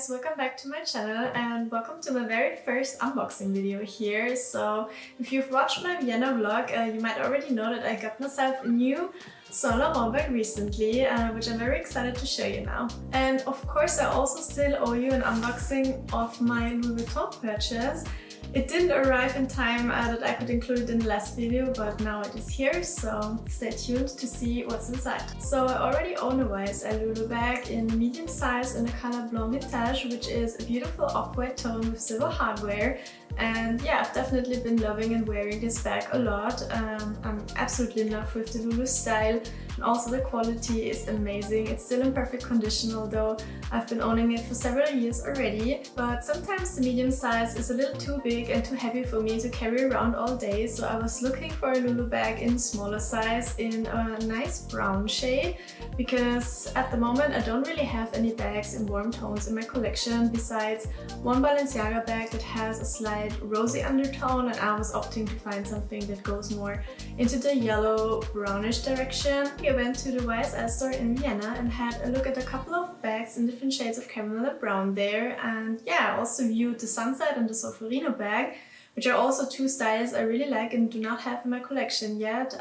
guys, welcome back to my channel and welcome to my very first unboxing video here. So if you've watched my Vienna vlog, you might already know that I got myself a new Saint Laurent bag recently, which I'm very excited to show you now. And of course I also still owe you an unboxing of my Louis Vuitton purchase. It didn't arrive in time that I could include it in the last video, but now it is here, so stay tuned to see what's inside. So I already own a YSL Lulu bag in medium size in the color Blanc Vintage, which is a beautiful off-white tone with silver hardware. And yeah, I've definitely been loving and wearing this bag a lot. I'm absolutely in love with the Lulu style, and also the quality is amazing. It's still in perfect condition, although I've been owning it for several years already. But sometimes the medium size is a little too big and too heavy for me to carry around all day, so I was looking for a Lulu bag in the smaller size in a nice brown shade, because at the moment I don't really have any bags in warm tones in my collection besides one Balenciaga bag that has a slight rosy undertone, and I was opting to find something that goes more into the yellow brownish direction. I went to the YSL store in Vienna and had a look at a couple of bags in different shades of caramel and brown there, and yeah, I also viewed the Sunset and the Solferino bag, which are also two styles I really like and do not have in my collection yet,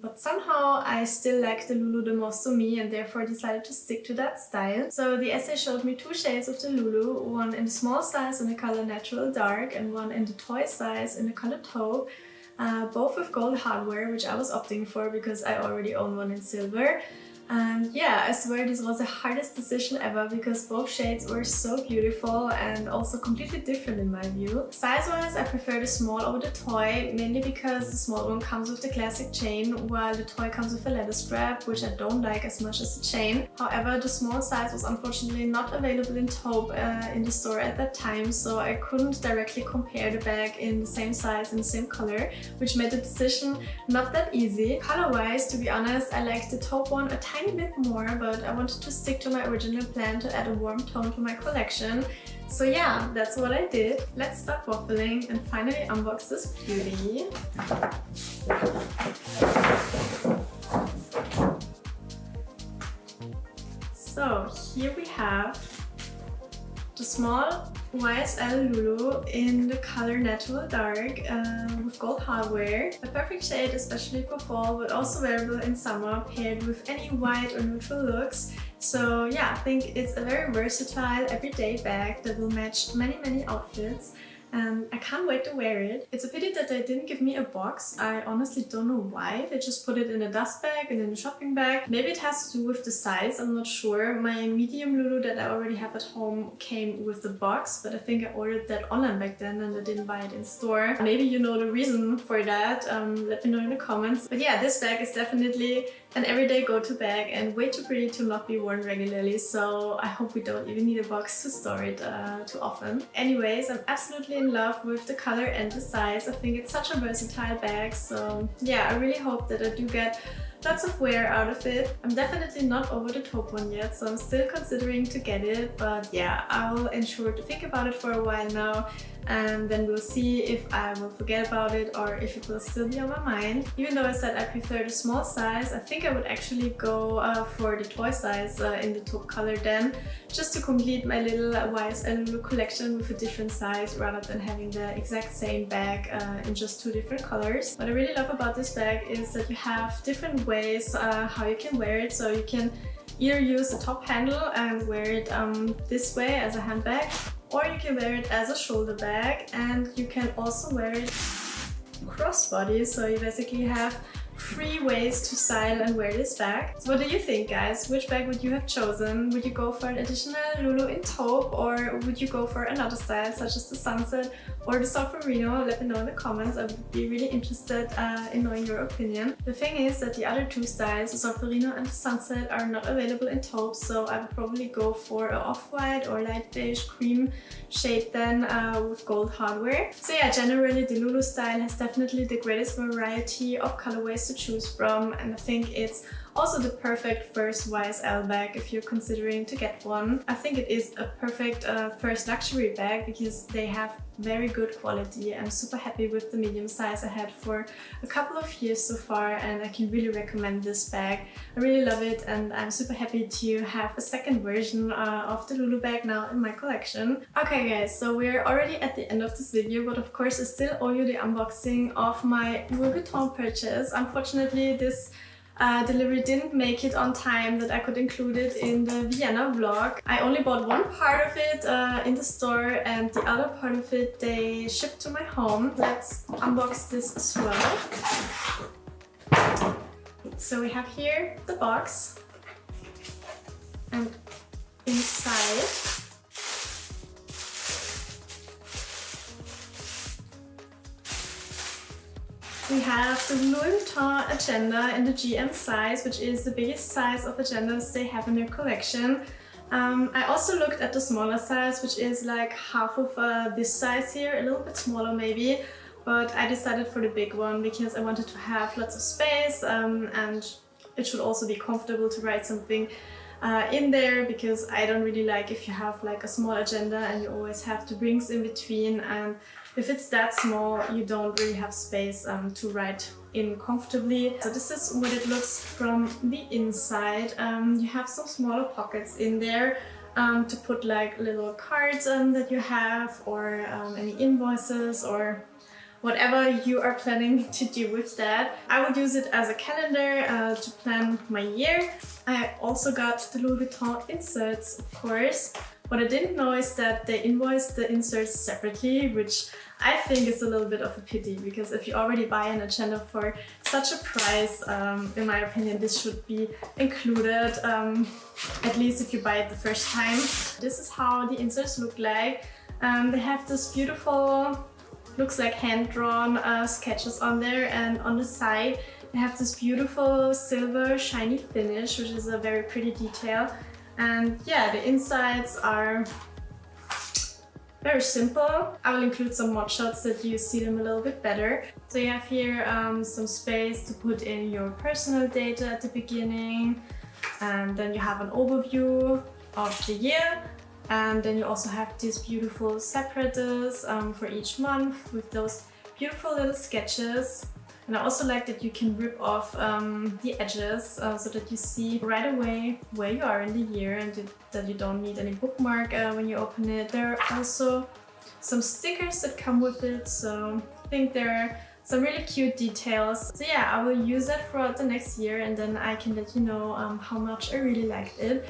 but somehow I still like the Lulu the most to me and therefore decided to stick to that style. So the essay showed me two shades of the Lulu, one in the small size in the color Natural Dark and one in the toy size in the color Taupe, both with gold hardware, which I was opting for because I already own one in silver. And yeah, I swear this was the hardest decision ever because both shades were so beautiful and also completely different in my view. Size-wise, I prefer the small over the toy, mainly because the small one comes with the classic chain, while the toy comes with a leather strap, which I don't like as much as the chain. However, the small size was unfortunately not available in taupe in the store at that time, so I couldn't directly compare the bag in the same size and the same color, which made the decision not that easy. Color-wise, to be honest, I like the taupe one a tiny bit more, but I wanted to stick to my original plan to add a warm tone to my collection. So yeah, that's what I did. Let's stop waffling and finally unbox this beauty. So here we have the small YSL Lulu in the color Natural Dark with gold hardware. A perfect shade especially for fall, but also wearable in summer paired with any white or neutral looks. So yeah, I think it's a very versatile everyday bag that will match many outfits. And I can't wait to wear it. It's a pity that they didn't give me a box. I honestly don't know why. They just put it in a dust bag and in a shopping bag. Maybe it has to do with the size, I'm not sure. My medium Lulu that I already have at home came with the box, but I think I ordered that online back then and I didn't buy it in store. Maybe you know the reason for that. Let me know in the comments. But yeah, this bag is definitely an everyday go-to bag and way too pretty to not be worn regularly, so I hope we don't even need a box to store it too often. Anyways, I'm absolutely in love with the color and the size. I think it's such a versatile bag, so yeah, I really hope that I do get lots of wear out of it. I'm definitely not over the taupe one yet, so I'm still considering to get it, but yeah, I will ensure to think about it for a while now, and then we'll see if I will forget about it or if it will still be on my mind. Even though I said I prefer the small size, I think I would actually go for the toy size in the taupe color then, just to complete my little YSL Lulu collection with a different size rather than having the exact same bag in just two different colors. What I really love about this bag is that you have different ways how you can wear it. So you can either use the top handle and wear it this way as a handbag, or you can wear it as a shoulder bag, and you can also wear it crossbody, so you basically have three ways to style and wear this bag. So what do you think, guys? Which bag would you have chosen? Would you go for an additional Lulu in taupe, or would you go for another style such as the Sunset or the Solferino? Let me know in the comments. I would be really interested in knowing your opinion. The thing is that the other two styles, the Solferino and the Sunset, are not available in taupe, so I would probably go for an off-white or light beige cream shade then with gold hardware. So yeah, generally the Lulu style has definitely the greatest variety of colorways to choose from, and I think it's Also the perfect first YSL bag if you're considering to get one. I think it is a perfect first luxury bag because they have very good quality. I'm super happy with the medium size I had for a couple of years so far, and I can really recommend this bag. I really love it, and I'm super happy to have a second version of the Lulu bag now in my collection. Okay guys, so we're already at the end of this video, but of course I still owe you the unboxing of my Louis Vuitton purchase. Unfortunately, this delivery didn't make it on time that I could include it in the Vienna vlog. I only bought one part of it in the store, and the other part of it they shipped to my home. Let's unbox this as well. So we have here the box, and inside we have the Louis Vuitton agenda in the GM size, which is the biggest size of agendas they have in their collection. I also looked at the smaller size, which is like half of this size here, a little bit smaller maybe, but I decided for the big one because I wanted to have lots of space, and it should also be comfortable to write something in there, because I don't really like if you have like a small agenda and you always have the rings in between, and if it's that small you don't really have space to write in comfortably. So this is what it looks from the inside. You have some smaller pockets in there to put like little cards that you have, or any invoices or whatever you are planning to do with that. I would use it as a calendar to plan my year. I also got the Louis Vuitton inserts, of course. What I didn't know is that they invoice the inserts separately, which I think is a little bit of a pity, because if you already buy an agenda for such a price, in my opinion, this should be included, at least if you buy it the first time. This is how the inserts look like. They have this beautiful, looks like hand-drawn sketches on there, and on the side they have this beautiful silver shiny finish, which is a very pretty detail. And yeah, the insides are very simple. I will include some mod shots that you see them a little bit better. So you have here some space to put in your personal data at the beginning, and then you have an overview of the year. And then you also have these beautiful separators for each month with those beautiful little sketches. And I also like that you can rip off the edges so that you see right away where you are in the year, and that you don't need any bookmark when you open it. There are also some stickers that come with it, so I think there are some really cute details. So yeah, I will use that throughout the next year, and then I can let you know how much I really liked it.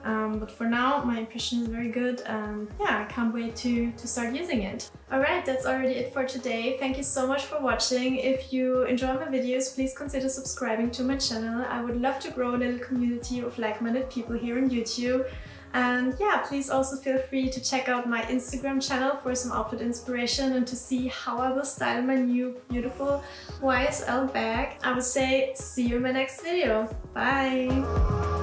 But for now, my impression is very good, and yeah, I can't wait to start using it. Alright, that's already it for today. Thank you so much for watching. If you enjoy my videos, please consider subscribing to my channel. I would love to grow a little community of like-minded people here on YouTube. And yeah, please also feel free to check out my Instagram channel for some outfit inspiration and to see how I will style my new beautiful YSL bag. I would say see you in my next video. Bye!